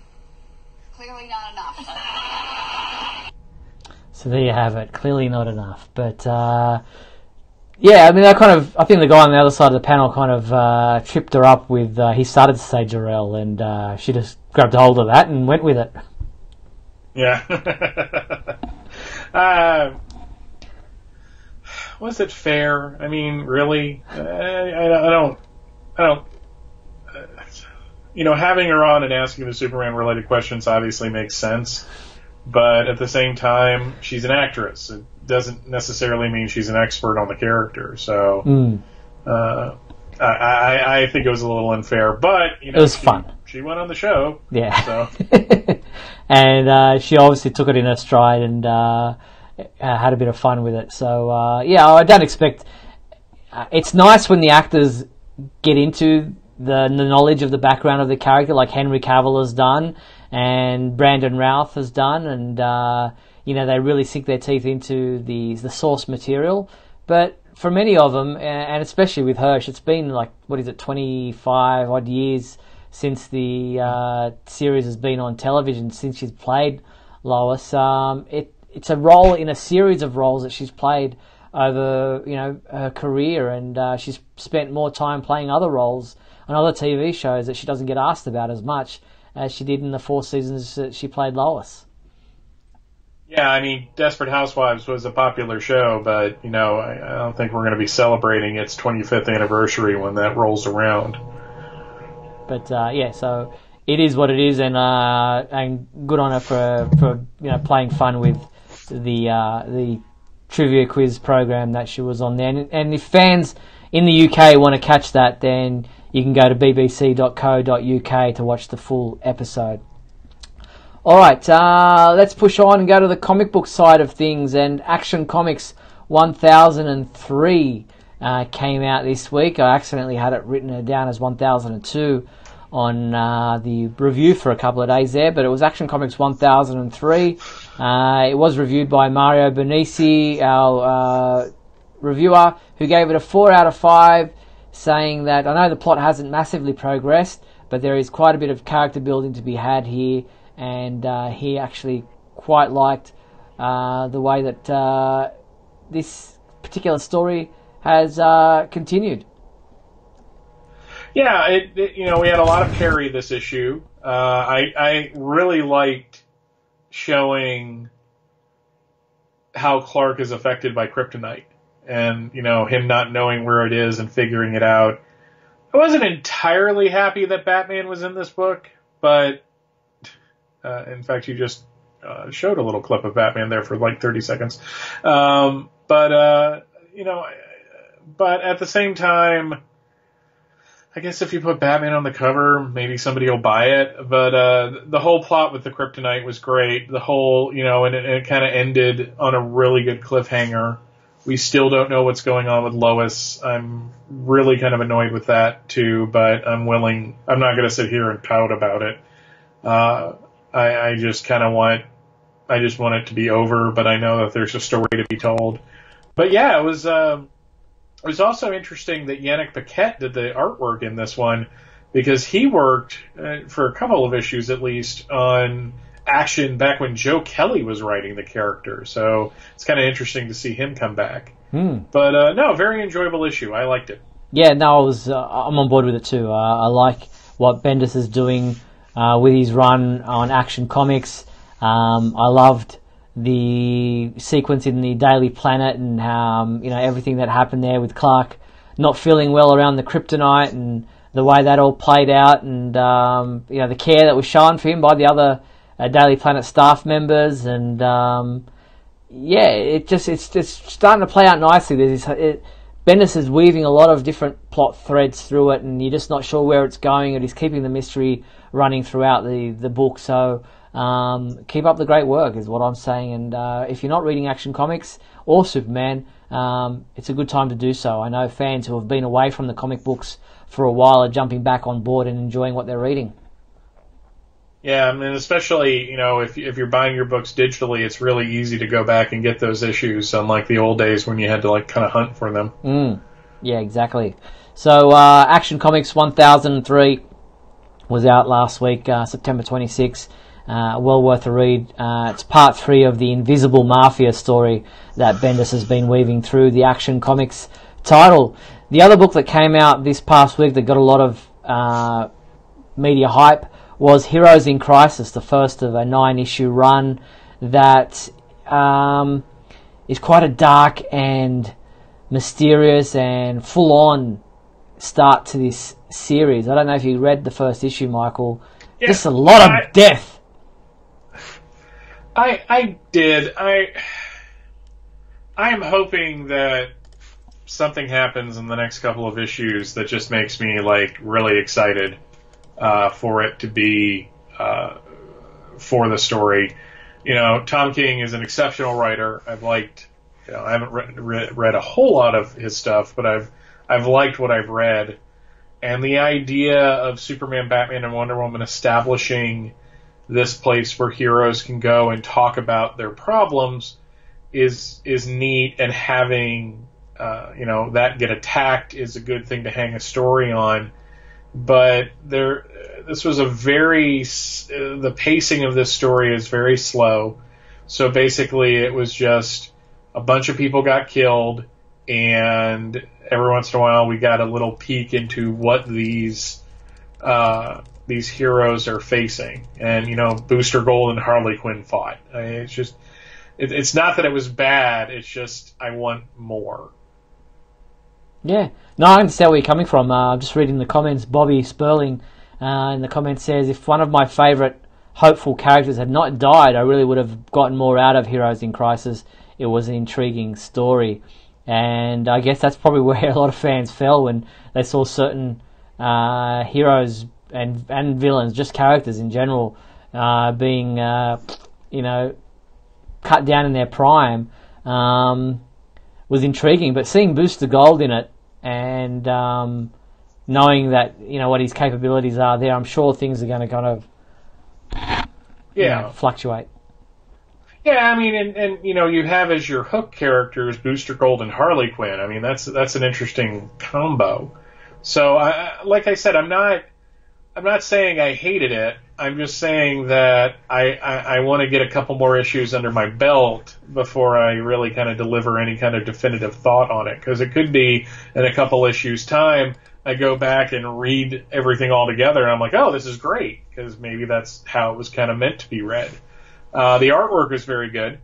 Clearly not enough. So there you have it. Clearly not enough. But, yeah, I mean, I think the guy on the other side of the panel kind of tripped her up with, he started to say Jor-El, and she just grabbed hold of that and went with it. Yeah. Was it fair? I mean, really? I don't. Having her on and asking the Superman-related questions obviously makes sense, but at the same time, she's an actress. It doesn't necessarily mean she's an expert on the character. So, I think it was a little unfair, but it was fun. She went on the show. Yeah. So. And she obviously took it in her stride and had a bit of fun with it. So, I don't expect... it's nice when the actors get into the knowledge of the background of the character, like Henry Cavill has done and Brandon Routh has done, and they really sink their teeth into the source material. But for many of them, and especially with Hirsch, it's been 25 odd years since the series has been on television, since she's played Lois. It's a role in a series of roles that she's played over her career, and she's spent more time playing other roles on other TV shows that she doesn't get asked about as much as she did in the 4 seasons that she played Lois. Yeah, I mean, Desperate Housewives was a popular show, but I don't think we're going to be celebrating its 25th anniversary when that rolls around. But so it is what it is, and good on her for playing fun with the trivia quiz program that she was on there. And if fans in the UK want to catch that, then you can go to bbc.co.uk to watch the full episode. Alright, let's push on and go to the comic book side of things, and Action Comics 1003 came out this week. I accidentally had it written down as 1002 on the review for a couple of days there, but it was Action Comics 1003. It was reviewed by Mario Bernisi, our reviewer, who gave it a 4 out of 5, saying that I know the plot hasn't massively progressed, but there is quite a bit of character building to be had here, and he actually quite liked the way that this particular story has continued. Yeah, we had a lot of parry this issue. I really liked showing how Clark is affected by kryptonite, and him not knowing where it is and figuring it out. I wasn't entirely happy that Batman was in this book, but in fact, you just showed a little clip of Batman there for like 30 seconds. But at the same time, I guess if you put Batman on the cover, maybe somebody will buy it. But the whole plot with the kryptonite was great. The whole, and it kind of ended on a really good cliffhanger. We still don't know what's going on with Lois. I'm really kind of annoyed with that too, but I'm not going to sit here and pout about it. I just want it to be over, but I know that there's a story to be told. But yeah, it was also interesting that Yannick Paquette did the artwork in this one, because he worked for a couple of issues at least on Action back when Joe Kelly was writing the character. So it's kind of interesting to see him come back. But no, very enjoyable issue. I liked it. Yeah, no, I'm on board with it too. I like what Bendis is doing with his run on Action Comics. I loved the sequence in the Daily Planet and how everything that happened there with Clark not feeling well around the kryptonite and the way that all played out, and the care that was shown for him by the other Daily Planet staff members, and it's starting to play out nicely. Bendis is weaving a lot of different plot threads through it, and you're just not sure where it's going, and he's keeping the mystery running throughout the book. So keep up the great work is what I'm saying. And if you're not reading Action Comics or Superman, it's a good time to do so. I know fans who have been away from the comic books for a while are jumping back on board and enjoying what they're reading. Yeah, I mean, especially, if you're buying your books digitally, it's really easy to go back and get those issues, unlike the old days when you had to kind of hunt for them. Yeah, exactly. So Action Comics 1003 was out last week, September 26th. Well worth a read. It's part 3 of the Invisible Mafia story that Bendis has been weaving through the Action Comics title. The other book that came out this past week that got a lot of media hype was Heroes in Crisis, the first of a 9-issue run that is quite a dark and mysterious and full-on start to this series. I don't know if you read the first issue, Michael. Yeah, just a lot of death. I did. I am hoping that something happens in the next couple of issues that just makes me really excited for it to be for the story. Tom King is an exceptional writer. I've liked. I haven't read a whole lot of his stuff, but I've liked what I've read, and the idea of Superman, Batman, and Wonder Woman establishing this place where heroes can go and talk about their problems is neat, and having that get attacked is a good thing to hang a story on. But this was the pacing of this story is very slow. So basically it was just a bunch of people got killed, and every once in a while we got a little peek into what these heroes are facing. And, Booster Gold and Harley Quinn fought. It's not that it was bad, it's just I want more. Yeah. No, I understand where you're coming from. I'm just reading the comments. Bobby Sperling in the comments says, if one of my favourite hopeful characters had not died, I really would have gotten more out of Heroes in Crisis. It was an intriguing story. And I guess that's probably where a lot of fans fell when they saw certain heroes and villains, just characters in general, being, cut down in their prime. was intriguing. But seeing Booster Gold in it and knowing that what his capabilities are there, I'm sure things are going to kind of fluctuate. Yeah, I mean, and you have as your hook characters Booster Gold and Harley Quinn. I mean, that's an interesting combo. So, like I said, I'm not saying I hated it. I'm just saying that I want to get a couple more issues under my belt before I really kind of deliver any kind of definitive thought on it. Because it could be in a couple issues' time, I go back and read everything all together, and I'm like, oh, this is great, because maybe that's how it was kind of meant to be read. The artwork is very good.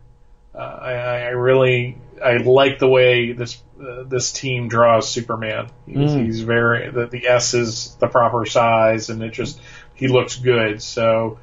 I like the way this team draws Superman. He's very the S is the proper size, and he looks good. So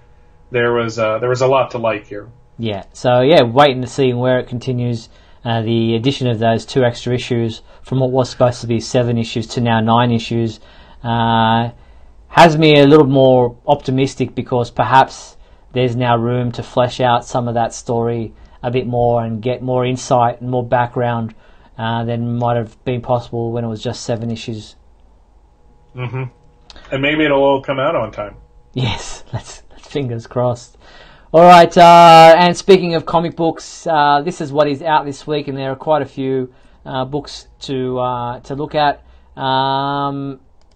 there was a lot to like here. Yeah. So waiting to see where it continues. The addition of those 2 extra issues from what was supposed to be 7 issues to now 9 issues has me a little more optimistic, because perhaps there's now room to flesh out some of that story a bit more and get more insight and more background than might have been possible when it was just 7 issues. Mm-hmm. And maybe it'll all come out on time. Yes, let's fingers crossed. All right, and speaking of comic books, this is what is out this week, and there are quite a few books to look at.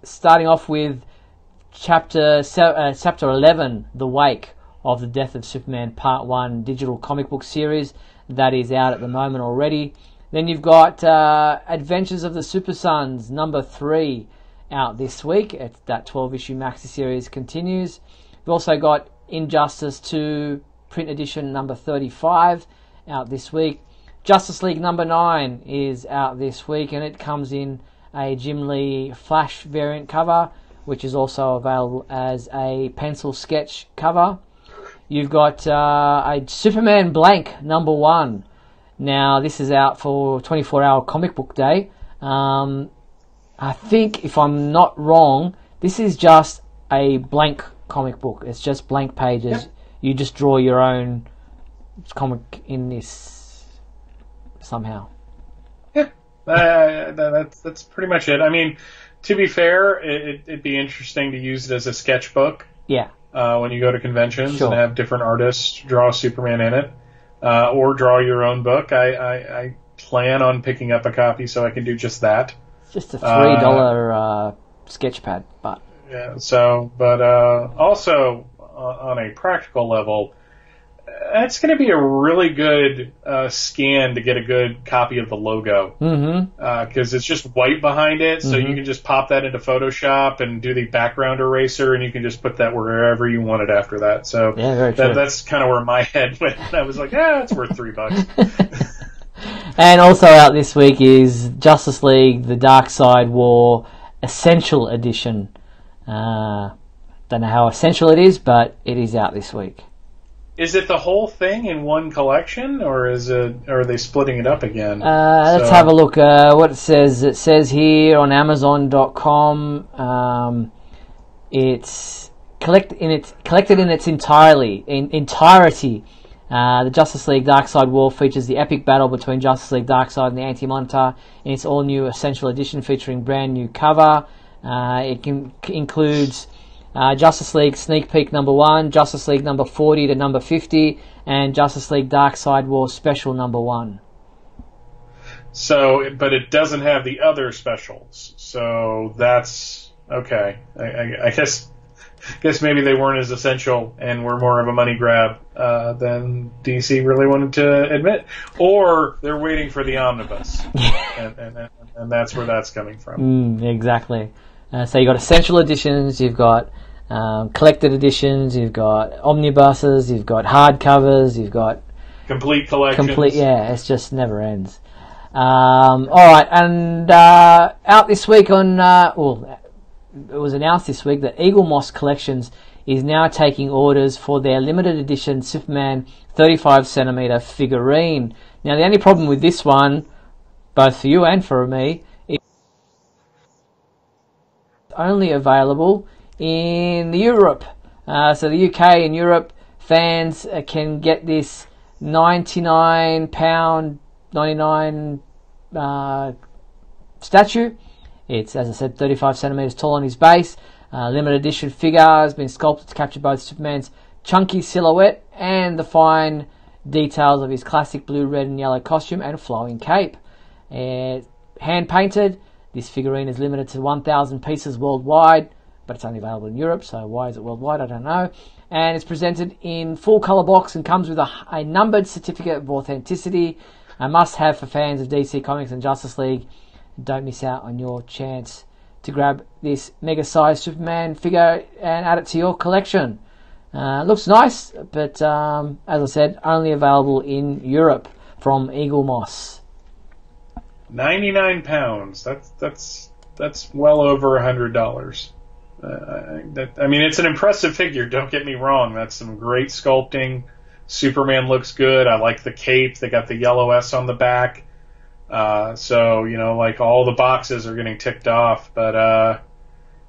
Starting off with chapter 11, The Wake of the Death of Superman Part 1 digital comic book series that is out at the moment already. Then you've got Adventures of the Super Sons number 3 out this week. That 12-issue maxi series continues. We've also got Injustice 2 print edition number 35 out this week. Justice League number 9 is out this week, and it comes in a Jim Lee Flash variant cover, which is also available as a pencil sketch cover. You've got a Superman Blank number 1. Now, this is out for 24-hour comic book day. I think, if I'm not wrong, this is just a blank comic book. It's just blank pages. Yep. You just draw your own comic in this somehow. Yeah, that's pretty much it. I mean, to be fair, it'd be interesting to use it as a sketchbook. Yeah. When you go to conventions and have different artists draw Superman in it, or draw your own book. I plan on picking up a copy so I can do just that. It's just a $3 sketch pad, but yeah. So, but also on a practical level, it's going to be a really good scan to get a good copy of the logo. Because it's just white behind it, so you can just pop that into Photoshop and do the background eraser, and you can just put that wherever you want it after that. So that's kind of where my head went. I was like, it's worth $3. And also out this week is Justice League: The Dark Side War Essential Edition. Don't know how essential it is, but it is out this week. Is it the whole thing in one collection, or are they splitting it up again? Let's have a look. What it says. It says here on Amazon.com. It's collected in its entirety. The Justice League Darkseid War features the epic battle between Justice League Darkseid and the Anti-Monitor in its all-new Essential Edition featuring brand new cover. It includes Justice League Sneak Peek number 1, Justice League number 40 to number 50, and Justice League Darkseid War Special number 1. So, but it doesn't have the other specials. So that's okay. I guess maybe they weren't as essential and were more of a money grab than DC really wanted to admit, or they're waiting for the omnibus, and that's where that's coming from. Exactly. So you've got essential editions, you've got collected editions, you've got omnibuses, you've got hardcovers, you've got complete collections. It just never ends. All right, and out this week on it was announced this week that Eagle Moss Collections is now taking orders for their limited edition Superman 35cm figurine. Now, the only problem with this one, both for you and for me, is only available in Europe. So the UK and Europe fans can get this £99.99 statue. It's, as I said, 35 centimeters tall on his base. Limited edition figure has been sculpted to capture both Superman's chunky silhouette and the fine details of his classic blue, red and yellow costume and flowing cape. Hand painted, this figurine is limited to 1,000 pieces worldwide, but it's only available in Europe, so why is it worldwide, I don't know. And it's presented in full colour box and comes with a numbered certificate of authenticity, a must-have for fans of DC Comics and Justice League. Don't miss out on your chance to grab this mega-sized Superman figure and add it to your collection. Looks nice, but as I said, only available in Europe from Eagle Moss. £99. That's well over $100. I mean, it's an impressive figure. Don't get me wrong. That's some great sculpting. Superman looks good. I like the cape. They got the yellow S on the back. So, like all the boxes are getting ticked off. But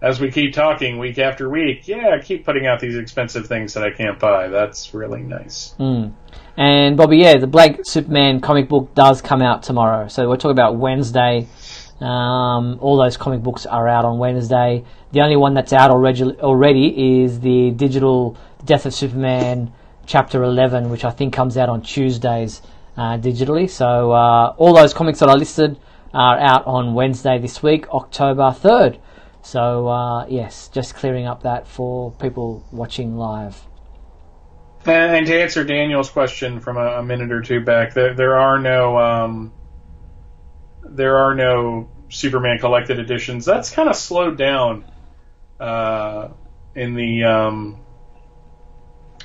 as we keep talking week after week, I keep putting out these expensive things that I can't buy. That's really nice. And Bobby, the Blank Superman comic book does come out tomorrow. So we're talking about Wednesday. All those comic books are out on Wednesday. The only one that's out already is the digital Death of Superman Chapter 11, which I think comes out on Tuesdays digitally. So all those comics that I listed are out on Wednesday this week, October 3rd. So yes, just clearing up that for people watching live. And to answer Daniel's question from a minute or two back, there are no Superman collected editions. That's kind of slowed down in the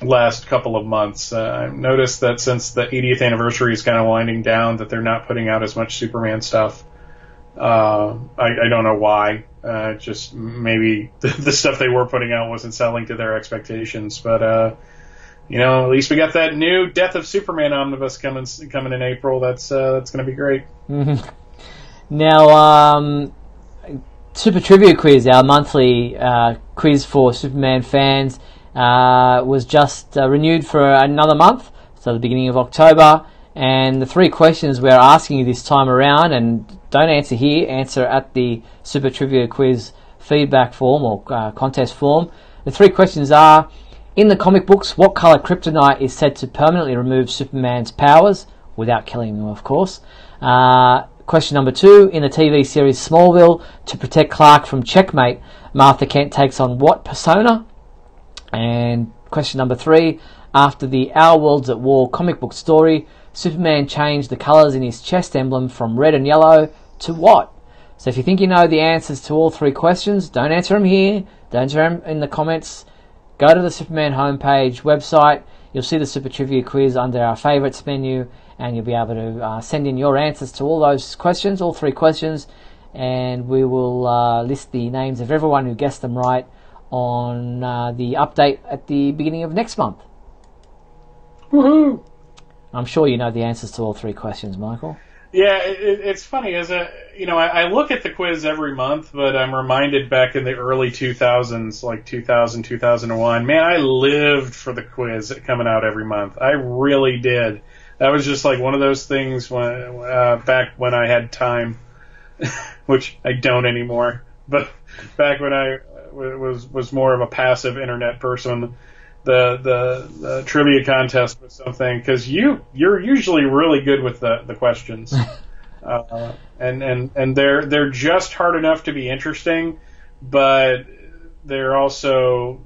last couple of months. I've noticed that since the 80th anniversary is kind of winding down, that they're not putting out as much Superman stuff. I don't know why. Just maybe the stuff they were putting out wasn't selling to their expectations. But at least we got that new Death of Superman omnibus coming in April. That's going to be great. Now, Super Trivia Quiz, our monthly quiz for Superman fans, was just renewed for another month, so the beginning of October. And the 3 questions we're asking you this time around, and don't answer here, answer at the Super Trivia Quiz feedback form or contest form. The 3 questions are: in the comic books, what colour kryptonite is said to permanently remove Superman's powers, without killing him, of course? Question number 2, in the TV series Smallville, to protect Clark from Checkmate, Martha Kent takes on what persona? And question number 3, after the Our Worlds at War comic book story, Superman changed the colours in his chest emblem from red and yellow to what? So if you think you know the answers to all 3 questions, don't answer them here, don't answer them in the comments. Go to the Superman homepage website. You'll see the Super Trivia Quiz under our favourites menu, and you'll be able to send in your answers to all those questions, all 3 questions, and we will list the names of everyone who guessed them right on the update at the beginning of next month. Woohoo! I'm sure you know the answers to all 3 questions, Michael. Yeah, it's funny, I look at the quiz every month, but I'm reminded back in the early 2000s, like 2000, 2001, man, I lived for the quiz coming out every month. I really did. That was just like one of those things back when I had time, which I don't anymore. But back when I was more of a passive internet person, the trivia contest was something, because you're usually really good with the questions, and they're just hard enough to be interesting, but they're also,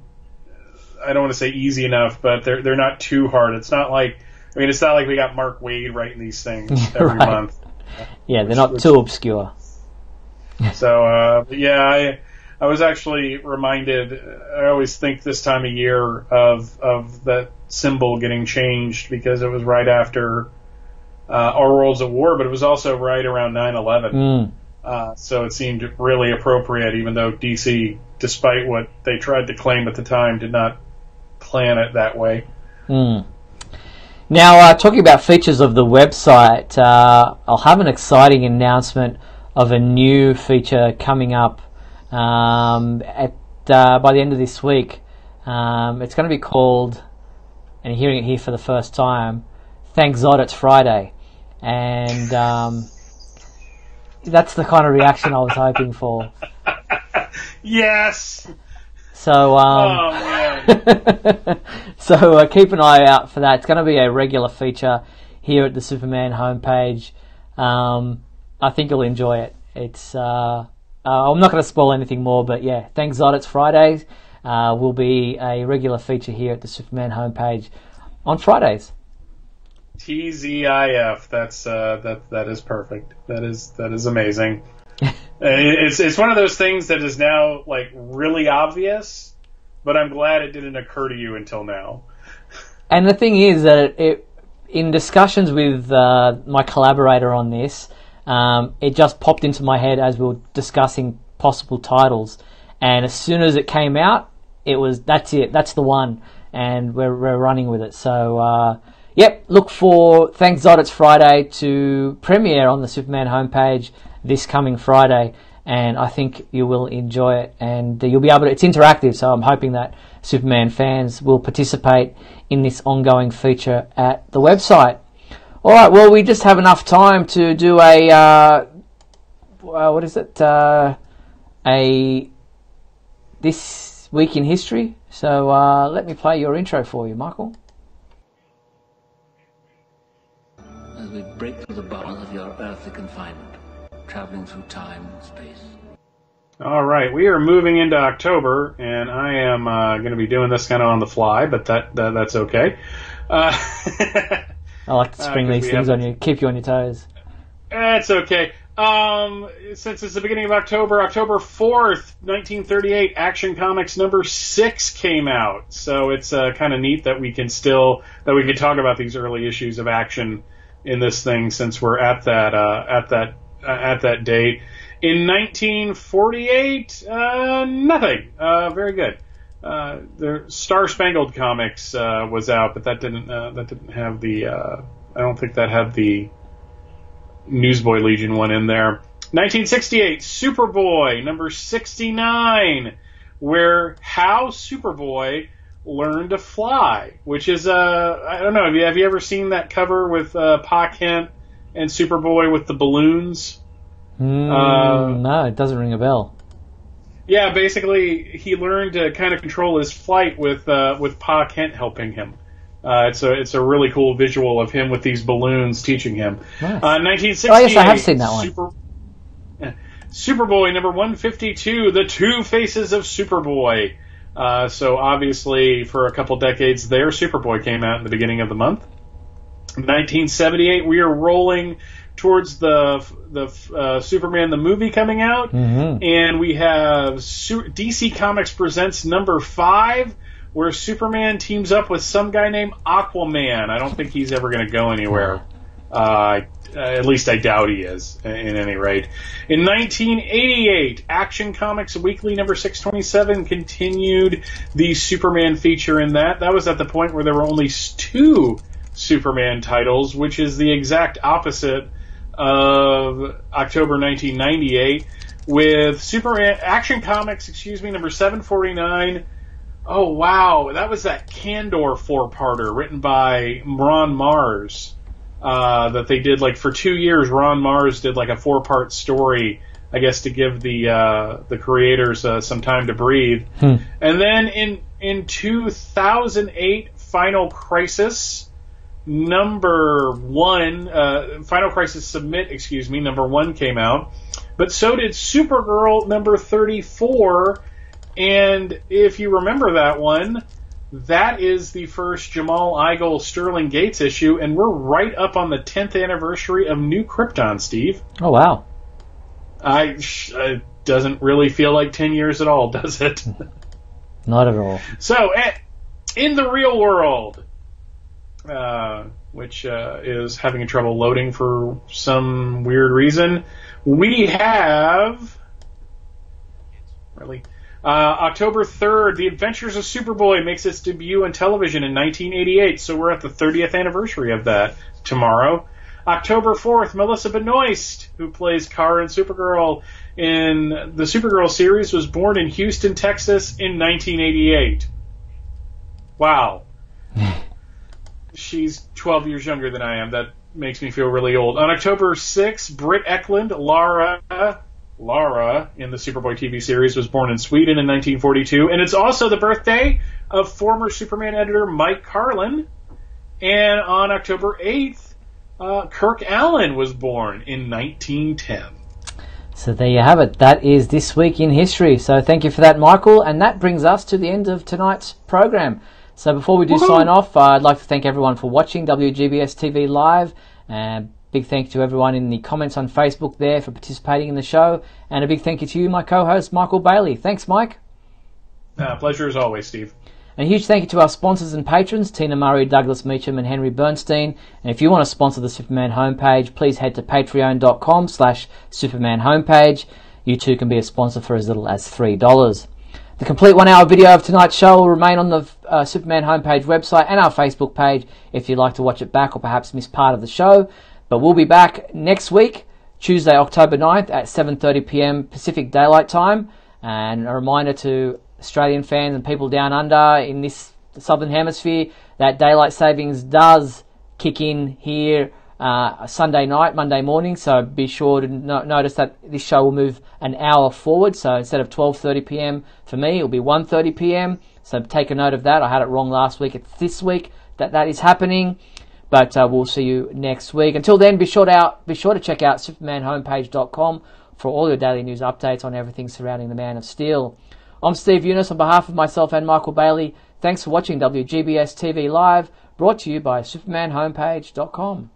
I don't want to say easy enough, but they're not too hard. It's not like we got Mark Wade writing these things every right. month. Yeah, they're not too obscure. So I was actually reminded, I always think this time of year of that symbol getting changed, because it was right after Our Worlds at War, but it was also right around 9/11. So it seemed really appropriate, even though DC, despite what they tried to claim at the time, did not plan it that way. Now, talking about features of the website, I'll have an exciting announcement of a new feature coming up by the end of this week. It's going to be called, and you're hearing it here for the first time, Thank God It's Friday. And That's the kind of reaction I was hoping for. Yes. So, oh man. So keep an eye out for that. It's going to be a regular feature here at the Superman homepage. I think you'll enjoy it. It's I'm not going to spoil anything more, but yeah, thanks Zod. It's Fridays. Will be a regular feature here at the Superman homepage on Fridays. TZIF. That is perfect. That is amazing. It's one of those things that is now like really obvious, but I'm glad it didn't occur to you until now. And the thing is that in discussions with my collaborator on this, it just popped into my head as we were discussing possible titles, and as soon as it came out, that's the one, and we're running with it. So yep, look for Thanks Zod It's Friday to premiere on the Superman homepage this coming Friday, and I think you will enjoy it, and you'll be able to. It's interactive, so I'm hoping that Superman fans will participate in this ongoing feature at the website. All right, well, we just have enough time to do a what is it? This week in history. So let me play your intro for you, Michael. As we break through the bounds of your earthly confinement, traveling through time and space. All right, we are moving into October, and I am going to be doing this kind of on the fly, but that's okay. I like to spring these things on you, keep you on your toes. That's okay. Since it's the beginning of October 4th, 1938, Action Comics number 6 came out. So it's kind of neat that we can talk about these early issues of Action in this thing, since we're at that date. In 1948, nothing. Very good. The Star Spangled Comics was out, but that didn't have the. I don't think that had the Newsboy Legion one in there. 1968, Superboy number 69, where how Superboy learned to fly, which is I don't know. Have you ever seen that cover with Pa Kent and Superboy with the balloons? No, it doesn't ring a bell. Yeah, basically, he learned to kind of control his flight with Pa Kent helping him. It's a really cool visual of him with these balloons teaching him. Nice. 1968. Oh yes, I have seen that one. Superboy number 152, The Two Faces of Superboy. So obviously, for a couple decades there, Superboy came out in the beginning of the month. 1978, we are rolling towards the Superman the movie coming out, and we have DC Comics presents number 5, where Superman teams up with some guy named Aquaman. I don't think he's ever going to go anywhere. At least I doubt he is, in any rate. In 1988, Action Comics Weekly number 627 continued the Superman feature in that. That was at the point where there were only 2 Superman titles, which is the exact opposite of October 1998, with Action Comics, number 749. Oh wow, that was that Candor 4-parter written by Ron Mars that they did like for 2 years. Ron Mars did like a 4-part story, I guess, to give the creators some time to breathe. And then in 2008, Final Crisis. Number 1, Final Crisis Submit, number 1 came out. But so did Supergirl number 34, and if you remember that one, that is the first Jamal Igle Sterling Gates issue, and we're right up on the 10th anniversary of New Krypton, Steve. Oh, wow. It doesn't really feel like 10 years at all, does it? Not at all. So, in the real world, which is having trouble loading for some weird reason, we have October 3rd, The Adventures of Superboy makes its debut on television in 1988, so we're at the 30th anniversary of that tomorrow. October 4th, Melissa Benoist, who plays Kara in Supergirl in the Supergirl series, was born in Houston, Texas in 1988. Wow. She's 12 years younger than I am. makes me feel really old. On October 6th, Britt Eklund, Lara in the Superboy TV series, was born in Sweden in 1942. And it's also the birthday of former Superman editor Mike Carlin. And on October 8th, Kirk Allen was born in 1910. So there you have it. That is This Week in History. So thank you for that, Michael. And that brings us to the end of tonight's program. So before we do sign off, I'd like to thank everyone for watching WGBS TV Live. And big thank you to everyone in the comments on Facebook there for participating in the show. And a big thank you to you, my co-host, Michael Bailey. Thanks, Mike. Pleasure as always, Steve. And a huge thank you to our sponsors and patrons, Tina Murray, Douglas Meacham and Henry Bernstein. And if you want to sponsor the Superman homepage, please head to patreon.com/Superman homepage. You too can be a sponsor for as little as $3. The complete 1 hour video of tonight's show will remain on the Superman homepage website and our Facebook page if you'd like to watch it back or perhaps miss part of the show. But we'll be back next week, Tuesday, October 9th at 7:30 p.m. Pacific Daylight Time. And a reminder to Australian fans and people down under in this Southern Hemisphere that daylight savings does kick in here Sunday night, Monday morning, so be sure to notice that this show will move an hour forward. So instead of 12:30 p.m. for me, it'll be 1:30 p.m. So take a note of that. I had it wrong last week. It's this week that is happening. But we'll see you next week. Until then, be sure to check out supermanhomepage.com for all your daily news updates on everything surrounding the Man of Steel. I'm Steve Eunice on behalf of myself and Michael Bailey. Thanks for watching WGBS TV Live, brought to you by supermanhomepage.com.